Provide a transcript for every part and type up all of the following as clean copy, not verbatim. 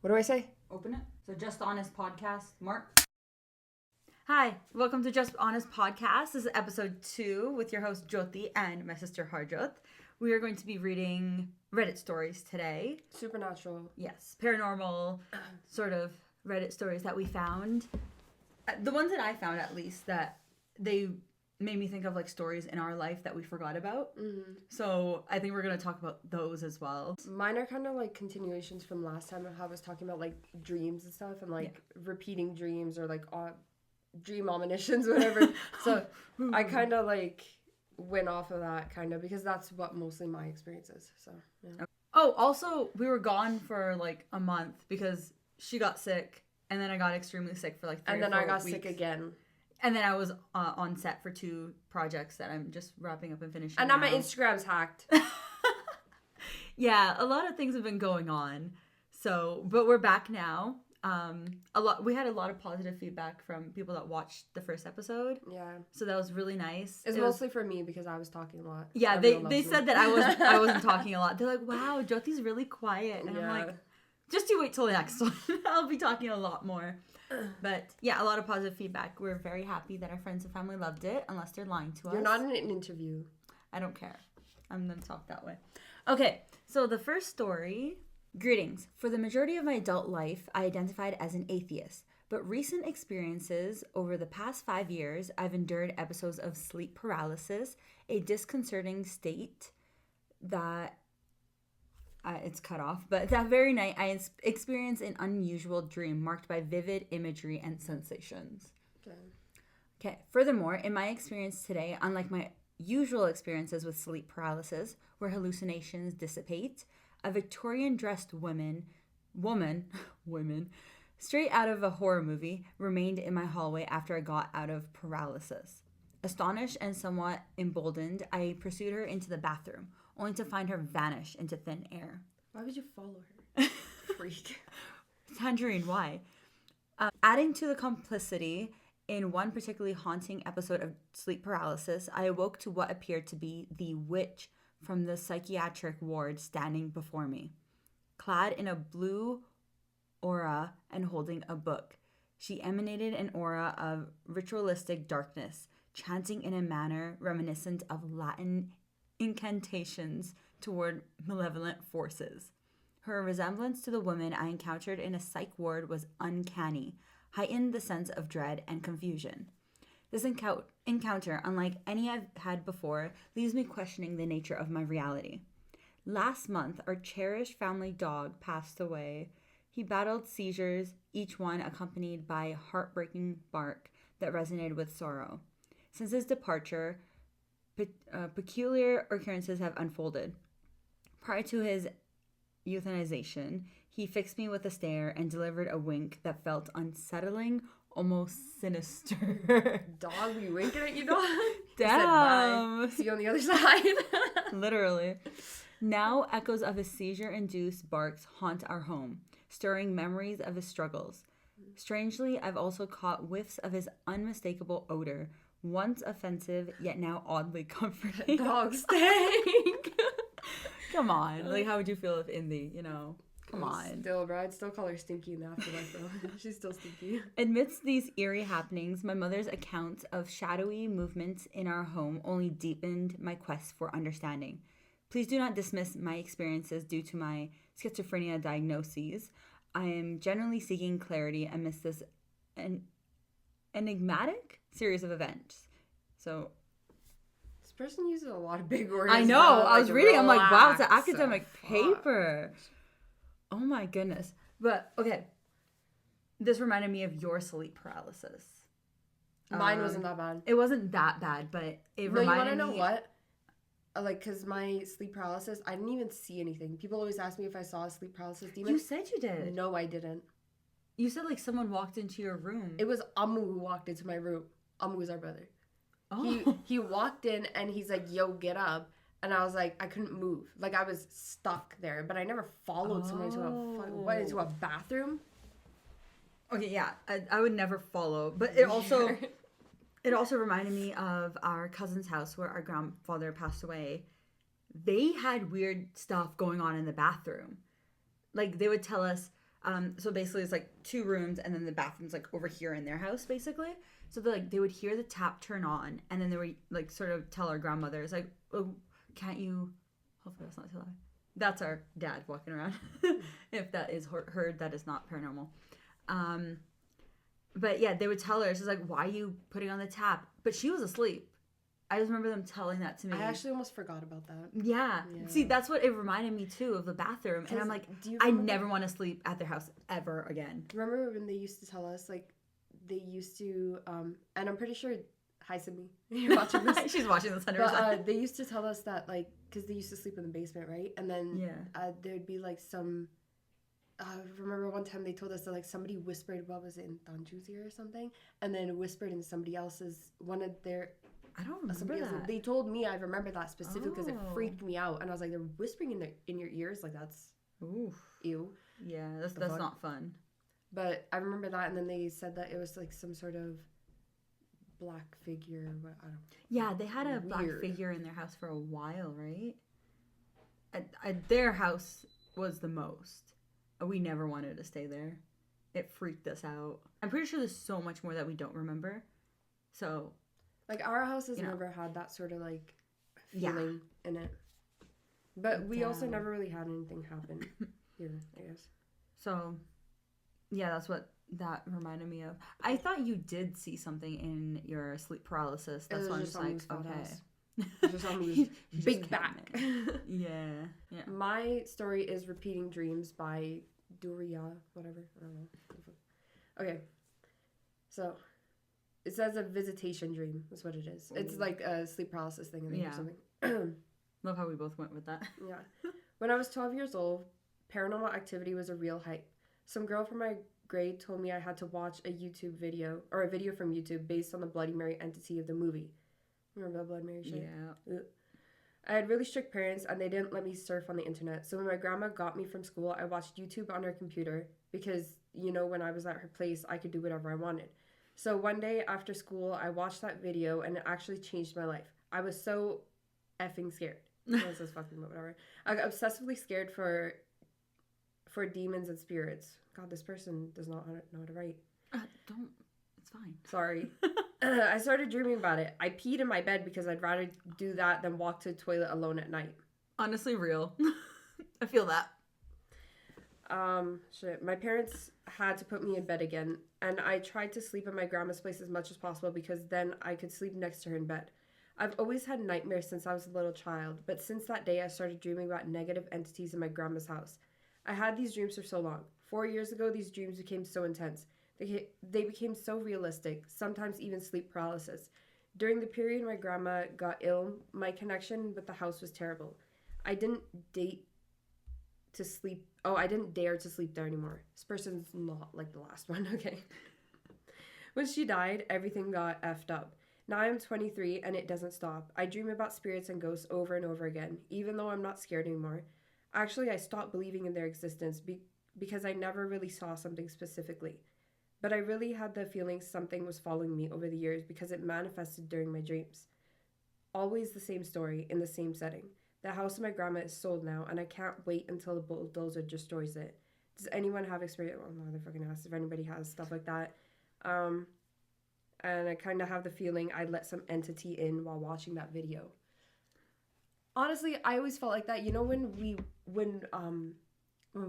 What do I say? Open it. So Just Honest Podcast. Mark. Hi, welcome to Just Honest Podcast. This is episode 2 with your host Joti and my sister Harjot. We are going to be reading Reddit stories today. Supernatural. Yes, paranormal sort of Reddit stories that we found. The ones that I found, at least, that they made me think of like stories in our life that we forgot about. Mm-hmm. So I think we're going to talk about those as well. Mine are kind of like continuations from last time of how I was talking about like dreams and stuff and like repeating dreams or like dream omniscience, whatever. So I kind of like went off of that kind of because that's what mostly my experience is. So yeah. Oh, also we were gone for like a month because she got sick and then I got extremely sick for like 3 or 4 weeks. And then I got sick again. And then I was on set for 2 projects that I'm just wrapping up and finishing. And now my Instagram's hacked. Yeah, a lot of things have been going on. So, but we're back now. We had a lot of positive feedback from people that watched the first episode. Yeah. So that was really nice. It's mostly for me because I was talking a lot. Yeah, they said that I wasn't talking a lot. They're like, "Wow, Jyoti's really quiet." And I'm like, "Just you wait till the next one. I'll be talking a lot more." But yeah, a lot of positive feedback. We're very happy that our friends and family loved it, unless they're lying to us. You're not in an interview. I don't care. I'm going to talk that way. Okay, so the first story. Greetings. For the majority of my adult life, I identified as an atheist. But recent experiences over the past 5 years, I've endured episodes of sleep paralysis, a disconcerting state that... it's cut off, but that very night I experienced an unusual dream marked by vivid imagery and sensations. Okay. Furthermore, in my experience today, unlike my usual experiences with sleep paralysis, where hallucinations dissipate, a Victorian dressed woman, straight out of a horror movie, remained in my hallway after I got out of paralysis. Astonished and somewhat emboldened, I pursued her into the bathroom, only to find her vanish into thin air. Why would you follow her? Freak. Tangerine, why? Adding to the complicity, in one particularly haunting episode of sleep paralysis, I awoke to what appeared to be the witch from the psychiatric ward standing before me. Clad in a blue aura and holding a book, she emanated an aura of ritualistic darkness, chanting in a manner reminiscent of Latin incantations toward malevolent forces. Her resemblance to the woman I encountered in a psych ward was uncanny, heightened the sense of dread and confusion. This encounter, unlike any I've had before, leaves me questioning the nature of my reality. Last month, our cherished family dog passed away. He battled seizures, each one accompanied by heartbreaking bark that resonated with sorrow. Since his departure, peculiar occurrences have unfolded. Prior to his euthanization, he fixed me with a stare and delivered a wink that felt unsettling, almost sinister. Dog, be winking at you, dog? Damn. Said, bye. See you on the other side. Literally. Now echoes of his seizure-induced barks haunt our home, stirring memories of his struggles. Strangely, I've also caught whiffs of his unmistakable odor, once offensive, yet now oddly comforting. Dog stink. Come on. Like, how would you feel if Indy, come on. Still, bro, I'd still call her stinky in the afterlife, though. She's still stinky. Amidst these eerie happenings, my mother's accounts of shadowy movements in our home only deepened my quest for understanding. Please do not dismiss my experiences due to my schizophrenia diagnoses. I am generally seeking clarity amidst this enigmatic series of events. So... this person uses a lot of big words. I know. I was reading. I'm like, wow, it's an academic paper. Oh my goodness. But, okay. This reminded me of your sleep paralysis. Mine wasn't that bad. It wasn't that bad, but it reminded me... you want to know what? Because my sleep paralysis, I didn't even see anything. People always ask me if I saw a sleep paralysis demon. You said you did. No, I didn't. You said, like, someone walked into your room. It was Amu who walked into my room. Amu is our brother. Oh. He walked in and he's like, yo, get up. And I was like, I couldn't move. Like, I was stuck there. But I never followed someone into a bathroom. Okay, yeah. I would never follow. But it also... It also reminded me of our cousin's house where our grandfather passed away. They had weird stuff going on in the bathroom. Like, they would tell us, So basically it's like 2 rooms and then the bathroom's like over here in their house basically. So they would hear the tap turn on and then they would like sort of tell our grandmothers like, oh, can't you, hopefully that's not too loud. That's our dad walking around. If that is heard, that is not paranormal. But yeah, they would tell her, she's like, why are you putting on the tap? But she was asleep. I just remember them telling that to me. I actually almost forgot about that. Yeah. See, that's what it reminded me too of the bathroom. And I'm like, I never want to sleep at their house ever again. Remember when they used to tell us, like, they used to, and I'm pretty sure, hi Sydney, you're watching this. She's watching this 100%. But they used to tell us that, like, because they used to sleep in the basement, right? And then there'd be like some, remember one time they told us that like somebody whispered, what was it, in Danju's ear or something? And then whispered in somebody else's, one of their... I don't remember that. They told me I remember that specifically because it freaked me out. And I was like, they're whispering in your ears? Like, that's... Oof. Ew. Yeah, that's not fun. But I remember that, and then they said that it was like some sort of black figure. What, I don't know. Yeah, they had a black figure in their house for a while, right? Their house was the most. We never wanted to stay there. It freaked us out. I'm pretty sure there's so much more that we don't remember. So... Like, our house has never had that sort of, like, feeling in it. But we also never really had anything happen here, I guess. So, yeah, that's what that reminded me of. I thought you did see something in your sleep paralysis. That's why I'm just like, okay. It's just on Moose. Big back. Yeah. My story is Repeating Dreams by Duria, whatever. I don't know. Okay. So... It says a visitation dream is what it is. It's like a sleep paralysis thing, I think, or something. Love how we both went with that. Yeah. When I was 12 years old, paranormal activity was a real hype. Some girl from my grade told me I had to watch a YouTube video, or a video from YouTube based on the Bloody Mary entity of the movie. Remember the Bloody Mary shit? Yeah. Ugh. I had really strict parents, and they didn't let me surf on the internet. So when my grandma got me from school, I watched YouTube on her computer because, you know, when I was at her place, I could do whatever I wanted. So one day after school, I watched that video, and it actually changed my life. I was so effing scared. This is fucking whatever. I got obsessively scared for demons and spirits. God, this person does not know how to write. Don't. It's fine. Sorry. I started dreaming about it. I peed in my bed because I'd rather do that than walk to the toilet alone at night. Honestly, real. I feel that. Shit. My parents had to put me in bed again, and I tried to sleep at my grandma's place as much as possible because then I could sleep next to her in bed. I've always had nightmares since I was a little child, but since that day I started dreaming about negative entities in my grandma's house. I had these dreams for so long. 4 years ago, these dreams became so intense. They became so realistic, sometimes even sleep paralysis. During the period my grandma got ill, my connection with the house was terrible. I didn't dare to sleep there anymore. This person's not like the last one, okay? When she died, everything got effed up. Now I'm 23 and it doesn't stop. I dream about spirits and ghosts over and over again, even though I'm not scared anymore. Actually, I stopped believing in their existence because I never really saw something specifically. But I really had the feeling something was following me over the years because it manifested during my dreams. Always the same story in the same setting. The house of my grandma is sold now, and I can't wait until the bulldozer destroys it. Does anyone have experience? Well, no, they're fucking asked if anybody has stuff like that. And I kind of have the feeling I let some entity in while watching that video. Honestly, I always felt like that. You know when we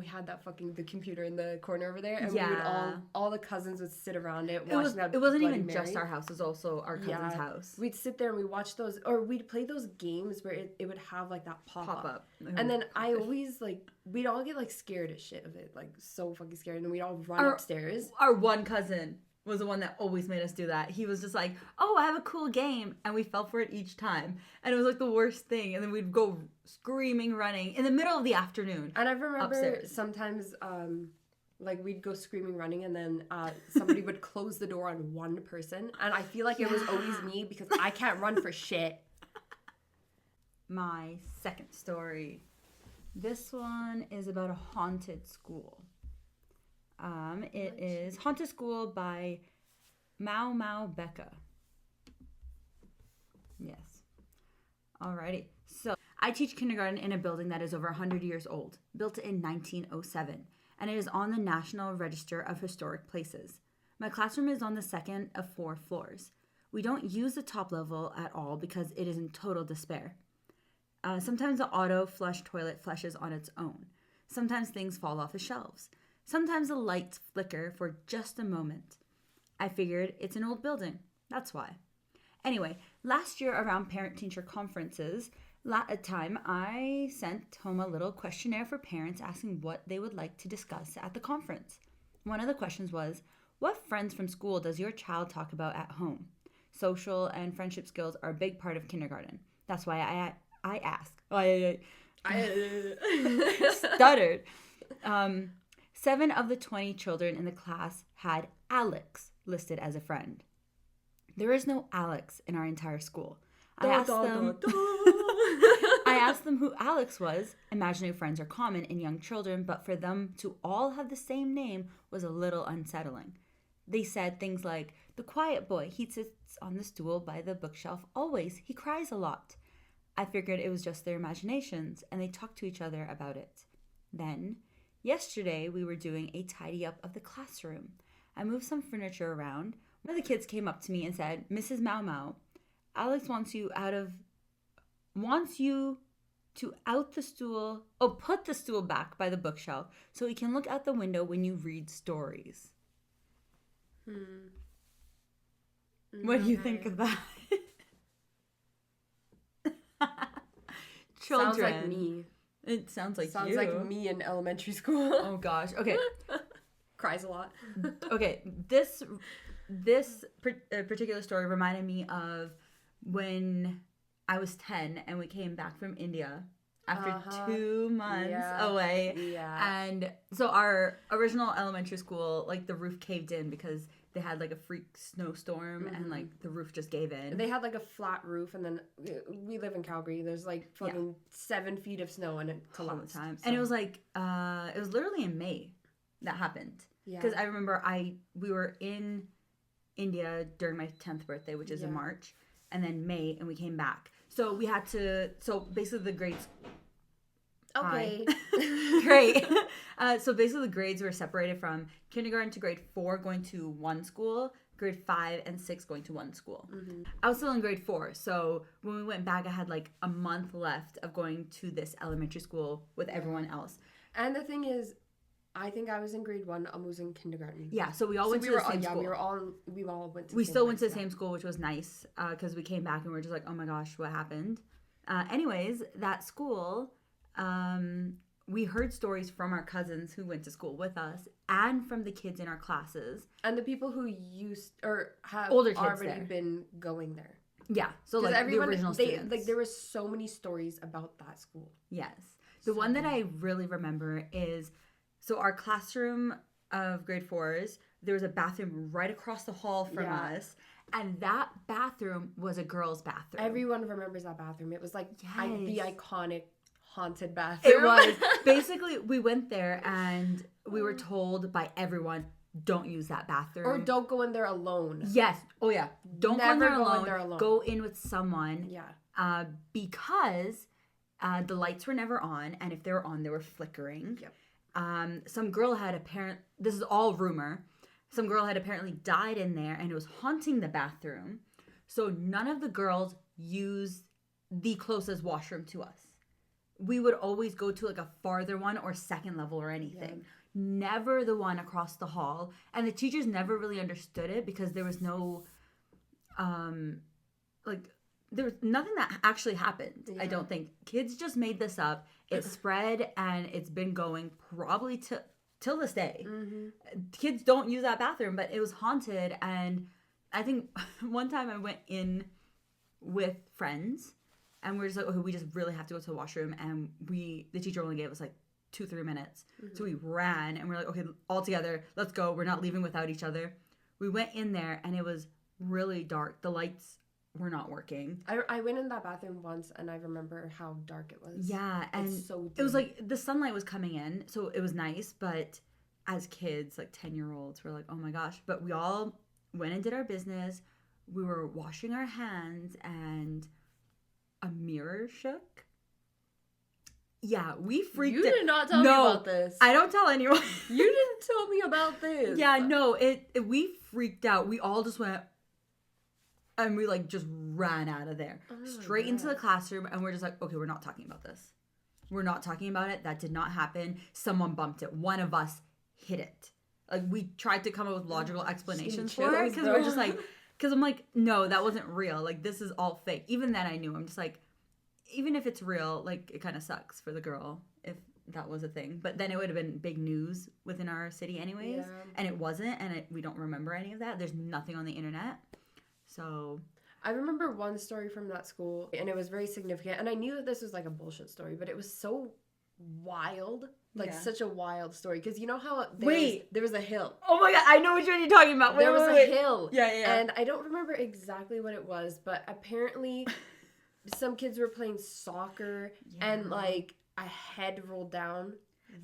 had the computer in the corner over there, and we would all the cousins would sit around it watching that. It wasn't Bloody even Mary. just our house; it was also our cousin's house. We'd sit there and we watch those, or we'd play those games where it would have like that pop up. And then I always we'd all get like scared as shit of it, like so fucking scared, and then we'd all run upstairs. Our one cousin was the one that always made us do that. He was just like, oh, I have a cool game. And we fell for it each time. And it was like the worst thing. And then we'd go screaming, running in the middle of the afternoon. And I remember upstairs. Sometimes we'd go screaming, running, and then somebody would close the door on one person. And I feel like it was always me because I can't run for shit. My second story. This one is about a haunted school. It is Haunted School by Mau Becca. Yes. Alrighty. So, I teach kindergarten in a building that is over 100 years old, built in 1907. and it is on the National Register of Historic Places. My classroom is on the second of 4 floors. We don't use the top level at all because it is in total despair. Sometimes the auto flush toilet flushes on its own. Sometimes things fall off the shelves. Sometimes the lights flicker for just a moment. I figured it's an old building. That's why. Anyway, last year around parent-teacher conferences, I sent home a little questionnaire for parents asking what they would like to discuss at the conference. One of the questions was, what friends from school does your child talk about at home? Social and friendship skills are a big part of kindergarten. That's why I asked. I stuttered. 7 of the 20 children in the class had Alex listed as a friend. There is no Alex in our entire school. I asked them who Alex was. Imaginary friends are common in young children, but for them to all have the same name was a little unsettling. They said things like, the quiet boy, he sits on the stool by the bookshelf always. He cries a lot. I figured it was just their imaginations, and they talked to each other about it. Then, yesterday, we were doing a tidy up of the classroom. I moved some furniture around. One of the kids came up to me and said, Mrs. Mau Mau, Alex wants you to out the stool, put the stool back by the bookshelf so he can look out the window when you read stories. What do you think of that? Children. Sounds like me. It sounds like Sounds you. like me in elementary school. Oh gosh. Okay. Cries a lot. Okay. This particular story reminded me of when I was 10 and we came back from India after 2 months away. Yeah. And so our original elementary school, like the roof caved in because they had like a freak snowstorm and like the roof just gave in. They had like a flat roof, and then we live in Calgary. There's like fucking 7 feet of snow, and it collapsed. All the time. So. And it was like, it was literally in May that happened. Because I remember we were in India during my 10th birthday, which is in March, and then May, and we came back. So we had to, basically the grades. Okay. Great. So basically the grades were separated from kindergarten to grade 4 going to one school, grade 5 and 6 going to one school. Mm-hmm. I was still in grade 4. So when we went back, I had like a month left of going to this elementary school with everyone else. And the thing is, I think I was in grade 1. I was in kindergarten. Yeah, so we all went to the same school. We all went to. We still went to the same school, which was nice because we came back and we were just like, oh my gosh, what happened? Anyways, that school, we heard stories from our cousins who went to school with us and from the kids in our classes and the people who have older kids already been going there. Yeah, so like the original students. Like there were so many stories about that school. Yes, the one that I really remember is. So our classroom of grade 4s, there was a bathroom right across the hall from us. And that bathroom was a girl's bathroom. Everyone remembers that bathroom. It was like the iconic haunted bathroom. It was. Basically, we went there and we were told by everyone, don't use that bathroom. Or don't go in there alone. Yes. Oh, yeah. Don't go in there alone. Go in with someone. Yeah. Because the lights were never on. And if they were on, they were flickering. Yep. Some girl had this is all rumor, some girl had apparently died in there and it was haunting the bathroom, so none of the girls used the closest washroom to us. We would always go to like a farther one or second level or anything. Never the one across the hall, and the teachers never really understood it because there was no there was nothing that actually happened. I don't think. Kids just made this up. It spread and it's been going probably till this day. Mm-hmm. Kids don't use that bathroom, but it was haunted. And I think one time I went in with friends and we're just like, okay, we just really have to go to the washroom. And the teacher only gave us like 2-3 minutes. Mm-hmm. So we ran and we're like, okay, all together, let's go. We're not leaving without each other. We went in there and it was really dark. The lights were not working. I went in that bathroom once and I remember how dark it was. Yeah, and so it was like the sunlight was coming in, so it was nice, but as kids, like 10-year-olds, we're like, oh my gosh. But we all went and did our business. We were washing our hands and a mirror shook. Yeah, we freaked You out. did not tell me about this. I don't tell anyone. You didn't tell me about this. Yeah, no, we freaked out. We all just went, and we like just ran out of there. Straight into the classroom, and we're just like, okay, we're not talking about this. We're not talking about it. That did not happen. Someone bumped it. One of us hit it. Like, we tried to come up with logical explanations for it, because we're just like, because I'm like, no, that wasn't real. Like, this is all fake. Even then I knew. I'm just like, even if it's real, like, it kind of sucks for the girl if that was a thing. But then it would have been big news within our city anyways. Yeah. And it wasn't, and we don't remember any of that. There's nothing on the internet. So I remember one story from that school, and it was very significant. And I knew that this was like a bullshit story, but it was so wild. Like, such a wild story. Because you know how there was a hill. Oh my god, I know which one you're talking about. There was a hill. Yeah. And I don't remember exactly what it was, but apparently some kids were playing soccer and like a head rolled down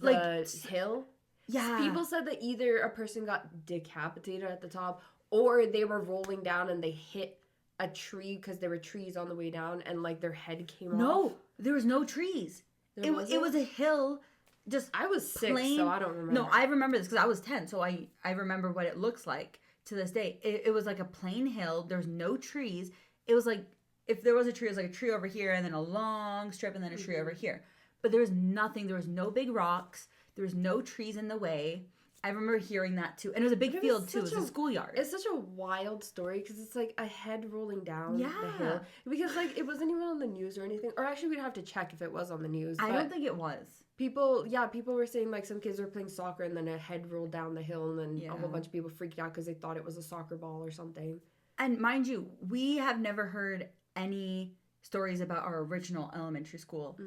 the hill. Yeah. People said that either a person got decapitated at the top, or they were rolling down and they hit a tree because there were trees on the way down, and like their head came off. No, there was no trees. It was a hill. Just I was 6, so I don't remember. No, I remember this because I was 10, so I remember what it looks like to this day. It was like a plain hill. There's no trees. It was like, if there was a tree, it was like a tree over here, and then a long strip, and then a tree over here. But there was nothing. There was no big rocks. There was no trees in the way. I remember hearing that too. And it was a big field too. It was a schoolyard. It's such a wild story because it's like a head rolling down the hill. Because like it wasn't even on the news or anything. Or actually we'd have to check if it was on the news. I don't think it was. People were saying like some kids were playing soccer and then a head rolled down the hill, and then a whole bunch of people freaked out because they thought it was a soccer ball or something. And mind you, we have never heard any stories about our original elementary school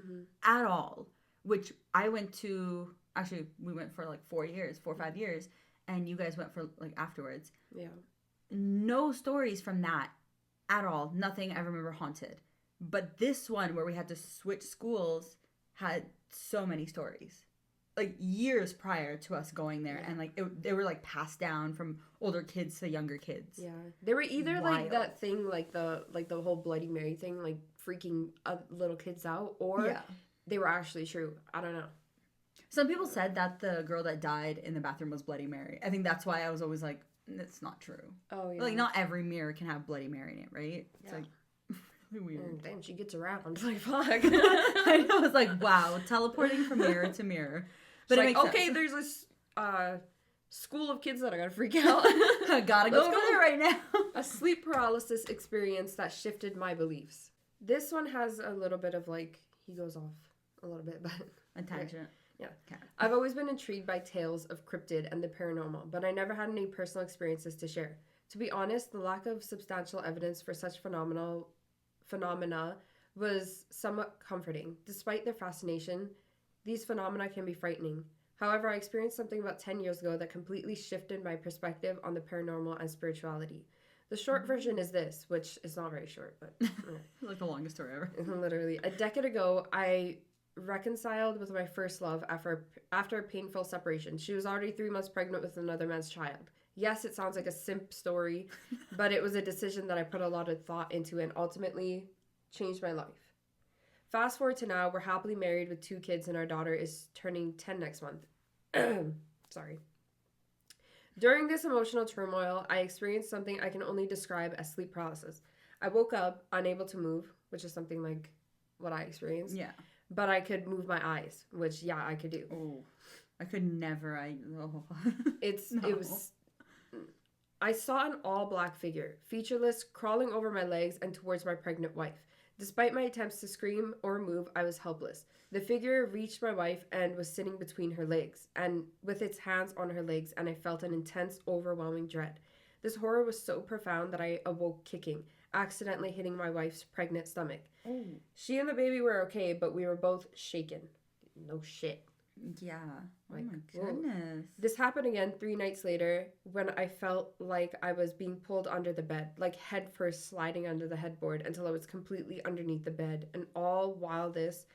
at all. Which I went to... Actually, we went for like 4 or 5 years, and you guys went for like afterwards. Yeah. No stories from that at all. Nothing I remember haunted. But this one where we had to switch schools had so many stories. Like years prior to us going there, and like they were like passed down from older kids to younger kids. Yeah. They were either like that thing, like the whole Bloody Mary thing, like freaking little kids out, or they were actually true. I don't know. Some people said that the girl that died in the bathroom was Bloody Mary. I think that's why I was always like, that's not true. Oh, yeah. Like, not every mirror can have Bloody Mary in it, right? It's like really weird. Damn, she gets around. Like, fuck. I know. It's like, wow, teleporting from mirror to mirror. But it's like, okay, there's this school of kids that I gotta freak out. I gotta go over there right now. A sleep paralysis experience that shifted my beliefs. This one has a little bit of like, he goes off a little bit, but... A tangent. Yeah. Okay. I've always been intrigued by tales of cryptid and the paranormal, but I never had any personal experiences to share. To be honest, the lack of substantial evidence for such phenomena was somewhat comforting. Despite their fascination, these phenomena can be frightening. However, I experienced something about 10 years ago that completely shifted my perspective on the paranormal and spirituality. The short version is this, which is not very short, but... like the longest story ever. Literally. A decade ago, I reconciled with my first love after a painful separation. She was already 3 months pregnant with another man's child. Yes, it sounds like a simp story, but it was a decision that I put a lot of thought into and ultimately changed my life. Fast forward to now, we're happily married with 2 kids, and our daughter is turning 10 next month. Sorry. During this emotional turmoil, I experienced something I can only describe as sleep paralysis. I woke up unable to move, which is something like what I experienced. Yeah. But I could move my eyes, which, I could do. Oh, I could never. I saw an all-black figure, featureless, crawling over my legs and towards my pregnant wife. Despite my attempts to scream or move, I was helpless. The figure reached my wife and was sitting between her legs, and with its hands on her legs, and I felt an intense, overwhelming dread. This horror was so profound that I awoke kicking, accidentally hitting my wife's pregnant stomach. Oh. She and the baby were okay, but we were both shaken. No shit. Yeah. Like, oh my goodness. Whoa. This happened again 3 nights later when I felt like I was being pulled under the bed, like head first sliding under the headboard until I was completely underneath the bed, and all while this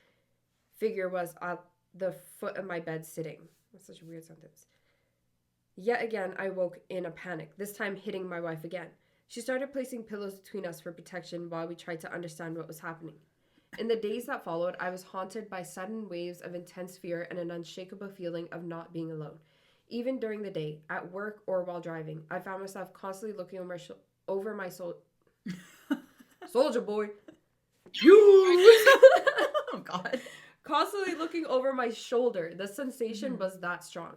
figure was at the foot of my bed sitting. That's such a weird sentence. Yet again, I woke in a panic, this time hitting my wife again. She started placing pillows between us for protection while we tried to understand what was happening. In the days that followed, I was haunted by sudden waves of intense fear and an unshakable feeling of not being alone. Even during the day, at work or while driving, I found myself constantly looking over my soldier boy. You! Oh, God. Constantly looking over my shoulder. The sensation was that strong.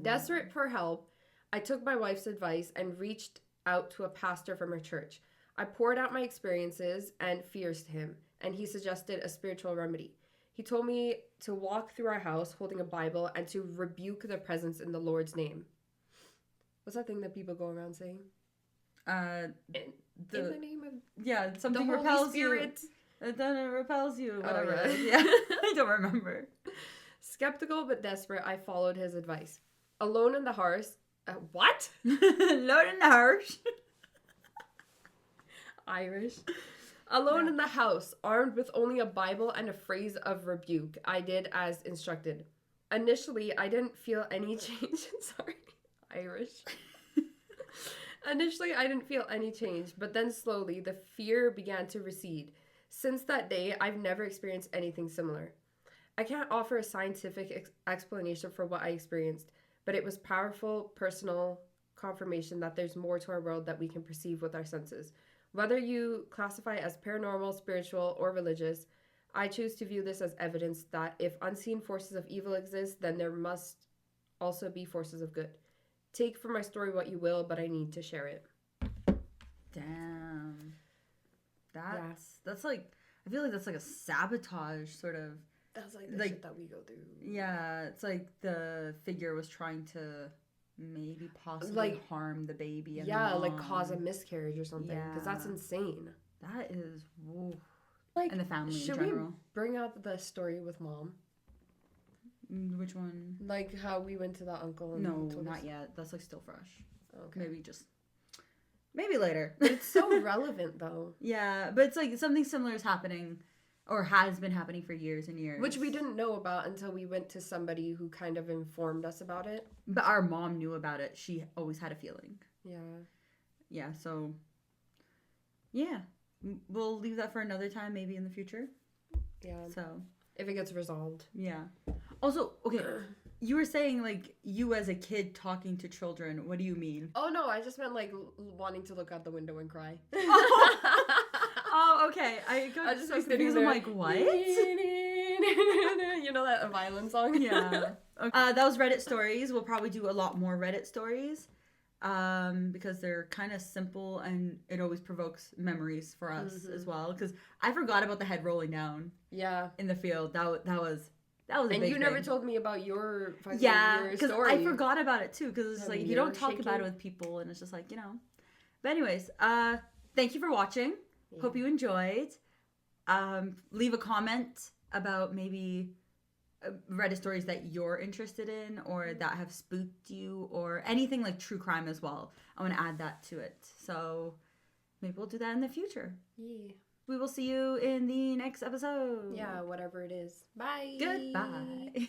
Desperate for help, I took my wife's advice and reached out to a pastor from her church. I poured out my experiences and fears to him, and he suggested a spiritual remedy. He told me to walk through our house holding a Bible and to rebuke the presence in the Lord's name. What's that thing that people go around saying? In the name of something the Holy repels Spirit. you. Then it repels you. Whatever. Oh, yeah. I don't remember. Skeptical but desperate, I followed his advice. Alone in the house. What? Alone in the house. Irish. Alone in the house, armed with only a Bible and a phrase of rebuke, I did as instructed. Initially, I didn't feel any change. Sorry, Irish. Initially, I didn't feel any change, but then slowly, the fear began to recede. Since that day, I've never experienced anything similar. I can't offer a scientific explanation for what I experienced, but it was powerful, personal confirmation that there's more to our world that we can perceive with our senses. Whether you classify it as paranormal, spiritual, or religious, I choose to view this as evidence that if unseen forces of evil exist, then there must also be forces of good. Take from my story what you will, but I need to share it. Damn. That's like, I feel like that's like a sabotage sort of. That's like the shit that we go through. Yeah, it's like the figure was trying to maybe possibly harm the baby and the mom. Like cause a miscarriage or something, because that's insane. That is, whoa. Like, and the family in general. Should we bring up the story with mom? Which one? Like how we went to that uncle and no, told not us? yet. That's like still fresh. Okay. Maybe later. But it's so relevant though. Yeah, but it's like something similar is happening or has been happening for years and years. Which we didn't know about until we went to somebody who kind of informed us about it. But our mom knew about it. She always had a feeling. Yeah. Yeah, so... yeah. We'll leave that for another time, maybe in the future. Yeah. So... if it gets resolved. Yeah. Also, okay, you were saying, like, you as a kid talking to children. What do you mean? Oh, no, I just meant, like, wanting to look out the window and cry. Oh, okay. I just so confused. I'm like, what? You know that violin song? Yeah. Okay. That was Reddit stories. We'll probably do a lot more Reddit stories because they're kind of simple and it always provokes memories for us as well. Because I forgot about the head rolling down. Yeah. In the field. That was a and big you never thing. told me about your fucking because I forgot about it too. Because it's like you don't talk about it with people, and it's just like, you know. But anyways, thank you for watching. Yeah. Hope you enjoyed. Leave a comment about maybe Reddit stories that you're interested in or that have spooked you or anything like true crime as well. I want to add that to it. So maybe we'll do that in the future. Yeah. We will see you in the next episode. Yeah, whatever it is. Bye. Goodbye.